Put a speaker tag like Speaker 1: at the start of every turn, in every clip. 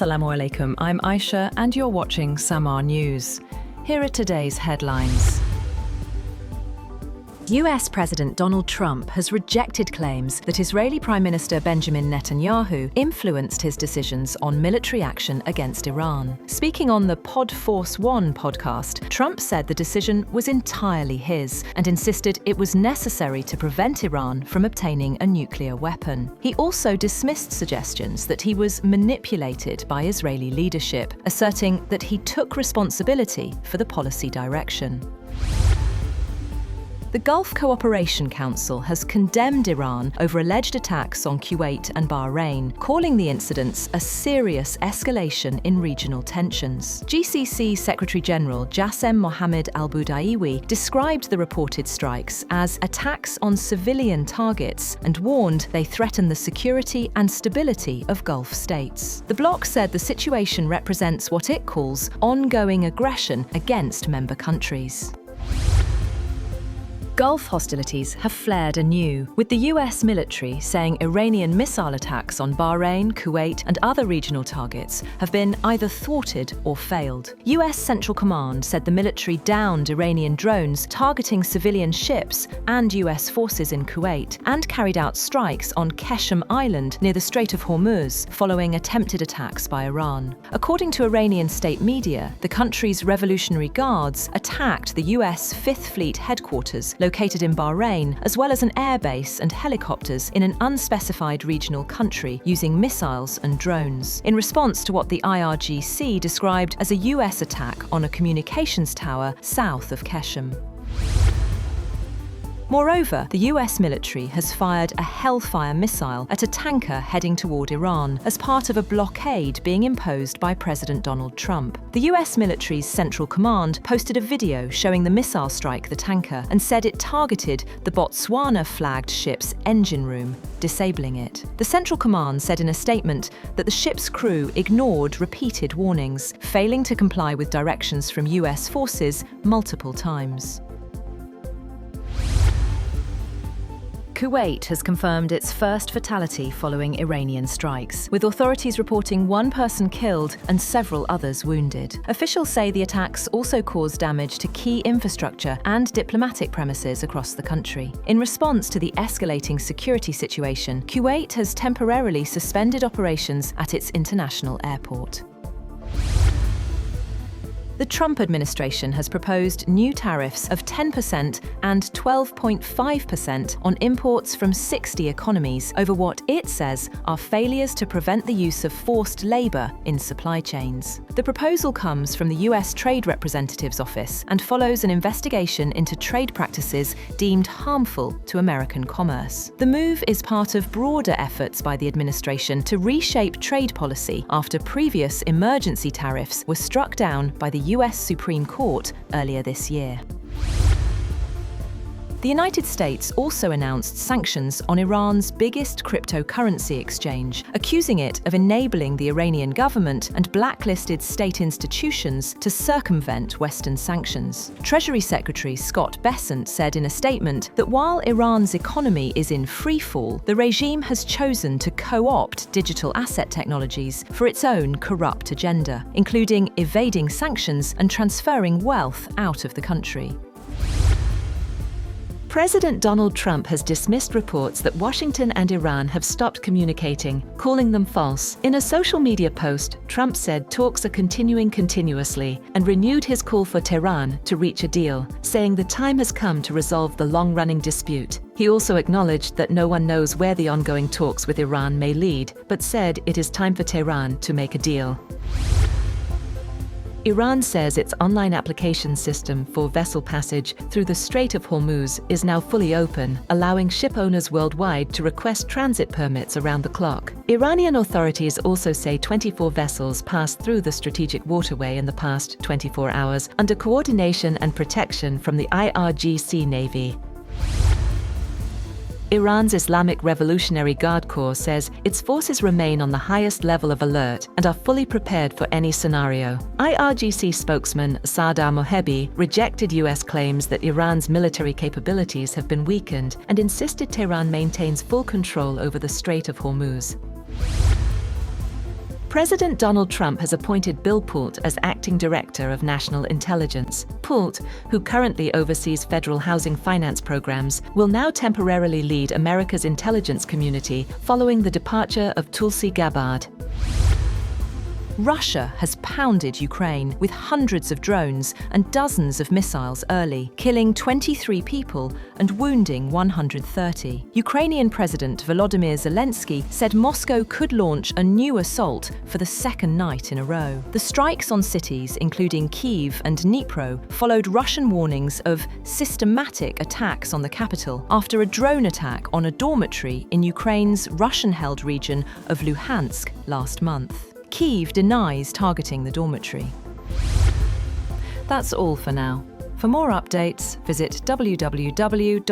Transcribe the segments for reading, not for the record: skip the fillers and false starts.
Speaker 1: Assalamu alaikum, I'm Aisha and you're watching Samaa News. Here are today's headlines. US President Donald Trump has rejected claims that Israeli Prime Minister Benjamin Netanyahu influenced his decisions on military action against Iran. Speaking on the Pod Force One podcast, Trump said the decision was entirely his and insisted it was necessary to prevent Iran from obtaining a nuclear weapon. He also dismissed suggestions that he was manipulated by Israeli leadership, asserting that he took responsibility for the policy direction. The Gulf Cooperation Council has condemned Iran over alleged attacks on Kuwait and Bahrain, calling the incidents a serious escalation in regional tensions. GCC Secretary-General Jasem Mohammed al-Budaiwi described the reported strikes as attacks on civilian targets and warned they threaten the security and stability of Gulf states. The bloc said the situation represents what it calls ongoing aggression against member countries. Gulf hostilities have flared anew, with the US military saying Iranian missile attacks on Bahrain, Kuwait and other regional targets have been either thwarted or failed. US Central Command said the military downed Iranian drones targeting civilian ships and US forces in Kuwait and carried out strikes on Keshem Island near the Strait of Hormuz following attempted attacks by Iran. According to Iranian state media, the country's Revolutionary Guards attacked the US Fifth Fleet headquarters located in Bahrain, as well as an airbase and helicopters in an unspecified regional country using missiles and drones, in response to what the IRGC described as a US attack on a communications tower south of Keshem. Moreover, the US military has fired a Hellfire missile at a tanker heading toward Iran as part of a blockade being imposed by President Donald Trump. The US military's Central Command posted a video showing the missile strike the tanker and said it targeted the Botswana-flagged ship's engine room, disabling it. The Central Command said in a statement that the ship's crew ignored repeated warnings, failing to comply with directions from US forces multiple times. Kuwait has confirmed its first fatality following Iranian strikes, with authorities reporting one person killed and several others wounded. Officials say the attacks also caused damage to key infrastructure and diplomatic premises across the country. In response to the escalating security situation, Kuwait has temporarily suspended operations at its international airport. The Trump administration has proposed new tariffs of 10% and 12.5% on imports from 60 economies over what it says are failures to prevent the use of forced labor in supply chains. The proposal comes from the US Trade Representative's office and follows an investigation into trade practices deemed harmful to American commerce. The move is part of broader efforts by the administration to reshape trade policy after previous emergency tariffs were struck down by the US Supreme Court earlier this year. The United States also announced sanctions on Iran's biggest cryptocurrency exchange, accusing it of enabling the Iranian government and blacklisted state institutions to circumvent Western sanctions. Treasury Secretary Scott Bessent said in a statement that while Iran's economy is in freefall, the regime has chosen to co-opt digital asset technologies for its own corrupt agenda, including evading sanctions and transferring wealth out of the country. President Donald Trump has dismissed reports that Washington and Iran have stopped communicating, calling them false. In a social media post, Trump said talks are continuing continuously and renewed his call for Tehran to reach a deal, saying the time has come to resolve the long-running dispute. He also acknowledged that no one knows where the ongoing talks with Iran may lead, but said it is time for Tehran to make a deal. Iran says its online application system for vessel passage through the Strait of Hormuz is now fully open, allowing ship owners worldwide to request transit permits around the clock. Iranian authorities also say 24 vessels passed through the strategic waterway in the past 24 hours under coordination and protection from the IRGC Navy. Iran's Islamic Revolutionary Guard Corps says its forces remain on the highest level of alert and are fully prepared for any scenario. IRGC spokesman Saada Mohebi rejected US claims that Iran's military capabilities have been weakened and insisted Tehran maintains full control over the Strait of Hormuz. President Donald Trump has appointed Bill Poult as acting director of national intelligence. Poult, who currently oversees federal housing finance programs, will now temporarily lead America's intelligence community following the departure of Tulsi Gabbard. Russia has pounded Ukraine with hundreds of drones and dozens of missiles early, killing 23 people and wounding 130. Ukrainian President Volodymyr Zelenskyy said Moscow could launch a new assault for the second night in a row. The strikes on cities, including Kyiv and Dnipro, followed Russian warnings of systematic attacks on the capital after a drone attack on a dormitory in Ukraine's Russian-held region of Luhansk last month. Kyiv denies targeting the dormitory. That's all for now. For more updates, visit www.samaa.tv.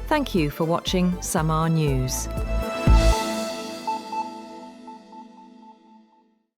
Speaker 1: Thank you for watching Samaa News.